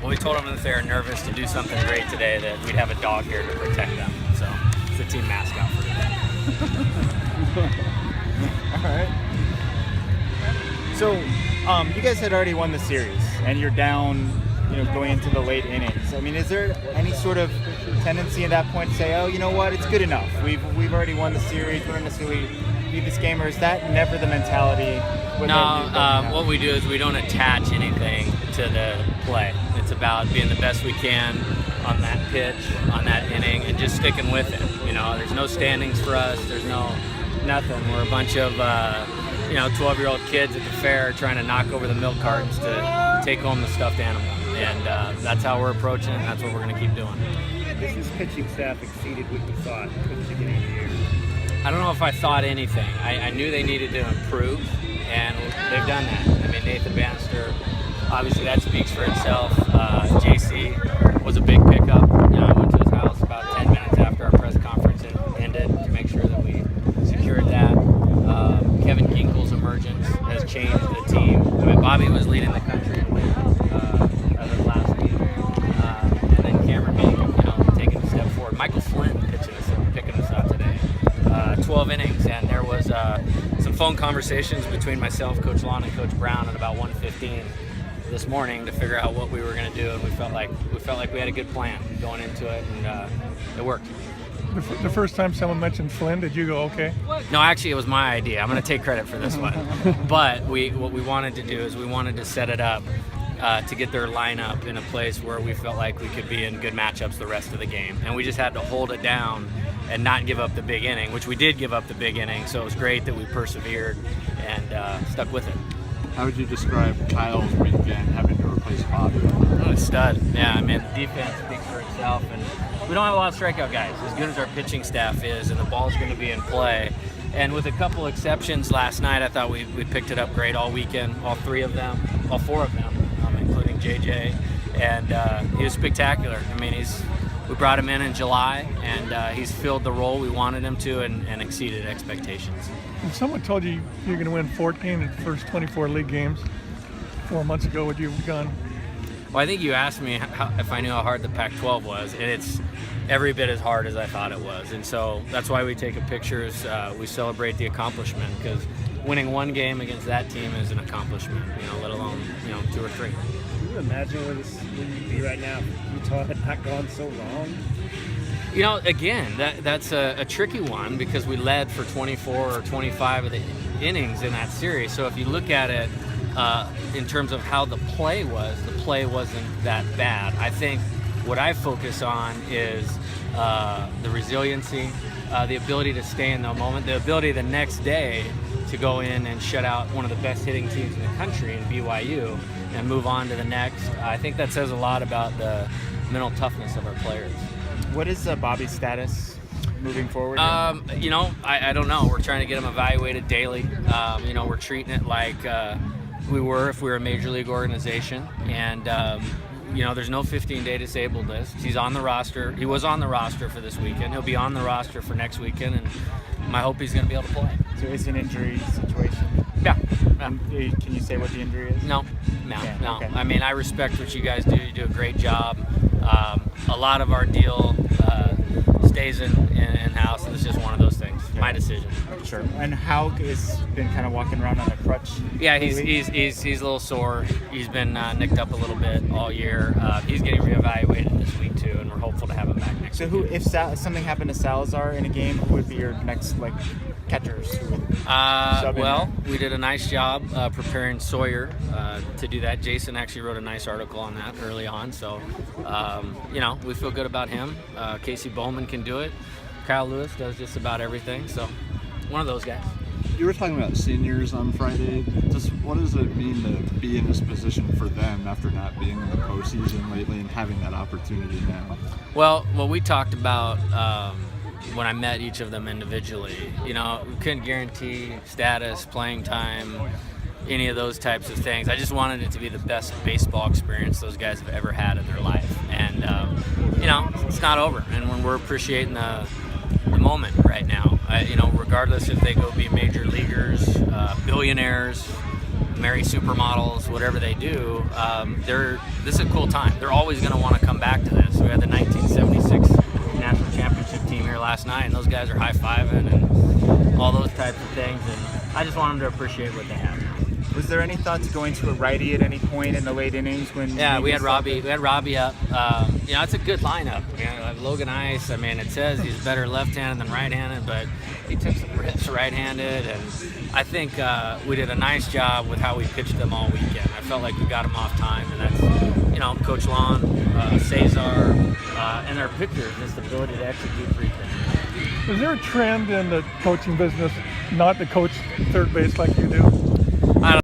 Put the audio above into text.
Well, we told them if they were nervous to do something great today, that we'd have a dog here to protect them. So it's the team mascot for today. All right. So, you guys had already won the series, and you're down, going into the late innings. I mean, is there any sort of tendency at that point to say, oh, you know what, it's good enough. We've already won the series. We're going to necessarily leave this game, or is that never the mentality? No, what we do is we don't attach anything to the play. It's about being the best we can on that pitch, on that inning, and just sticking with it. There's no standings for us. There's nothing. We're a bunch of 12-year-old kids at the fair trying to knock over the milk cartons to take home the stuffed animal. And that's how we're approaching it, and that's what we're going to keep doing. Has this pitching staff exceeded what you thought at the beginning of the year? I don't know if I thought anything. I knew they needed to improve, and they've done that. I mean, Nathan Bannister, obviously that speaks for itself. JC was a big pickup. I went to his house about 10 minutes after our press conference ended to make sure that we secured that. Kevin Ginkel's emergence has changed the team. I mean, Bobby was leading the country in wins as of last week. And then Cameron Hank, taking a step forward. Michael Flynn picking us up today. 12 innings, and there was some phone conversations between myself, Coach Long, and Coach Brown at about 1:15 this morning to figure out what we were going to do, and we felt like we had a good plan going into it, and it worked. The first time someone mentioned Flynn, did you go okay? No, actually, it was my idea. I'm going to take credit for this one. But what we wanted to do is we wanted to set it up to get their lineup in a place where we felt like we could be in good matchups the rest of the game, and we just had to hold it down and not give up the big inning, which we did give up the big inning. So it was great that we persevered and stuck with it. How would you describe Kyle's weekend having to replace Bobby? Oh, a stud. Yeah, I mean, the defense speaks for itself, and we don't have a lot of strikeout guys. As good as our pitching staff is, and the ball's going to be in play. And with a couple exceptions last night, I thought we picked it up great all weekend, all four of them, including JJ. And he was spectacular. I mean, we brought him in July, and he's filled the role we wanted him to and exceeded expectations. If someone told you you're going to win 14 in the first 24 league games 4 months ago, would you have gone? Well, I think you asked me if I knew how hard the Pac-12 was, and it's every bit as hard as I thought it was. And so that's why we take pictures. We celebrate the accomplishment, because winning one game against that team is an accomplishment, let alone, 2 or 3. Can you imagine where you'd be right now if Utah had not gone so wrong? Again, that's a tricky one, because we led for 24 or 25 of the innings in that series. So if you look at it in terms of how the play wasn't that bad. I think what I focus on is the resiliency, the ability to stay in the moment, the ability the next day to go in and shut out one of the best hitting teams in the country in BYU and move on to the next. I think that says a lot about the mental toughness of our players. What is Bobby's status moving forward? I don't know. We're trying to get him evaluated daily. We're treating it like we were if we were a major league organization. And, there's no 15-day disabled list. He's on the roster. He was on the roster for this weekend. He'll be on the roster for next weekend, and my hope he's going to be able to play. So it's an injury situation? Yeah. Can you say what the injury is? No. Okay. I mean, I respect what you guys do. You do a great job. A lot of our deal stays in-house, and it's just one of those things. My decision. Sure. And Hauk has been kind of walking around on a crutch. Yeah, he's a little sore. He's been nicked up a little bit all year. He's getting reevaluated this week too, and we're hopeful to have him back next week. So if something happened to Salazar in a game, who would be your next catchers? We did a nice job preparing Sawyer to do that. Jason actually wrote a nice article on that early on, so we feel good about him. Casey Bowman can do it. Kyle Lewis does just about everything, so one of those guys. You were talking about seniors on Friday. Just what does it mean to be in this position for them after not being in the postseason lately and having that opportunity now? Well, what we talked about when I met each of them individually, we couldn't guarantee status, playing time, any of those types of things. I just wanted it to be the best baseball experience those guys have ever had in their life. And, it's not over. And when we're appreciating the moment right now, regardless if they go be major leaguers, billionaires, marry supermodels, whatever they do. This is a cool time. They're always going to want to come back to this. We had the 1976 national championship team here last night, and those guys are high-fiving and all those types of things. And I just want them to appreciate what they have. Was there any thought to going to a righty at any point in the late innings when? Yeah, we maybe had Robbie. We had Robbie up. It's a good lineup. Logan Ice. I mean, it says he's better left-handed than right-handed, but he took some rips right-handed, and I think we did a nice job with how we pitched them all weekend. I felt like we got them off time, and that's Coach Lon, Cesar, and our pitchers, just the ability to execute 3 things. Is there a trend in the coaching business not to coach third base like you do?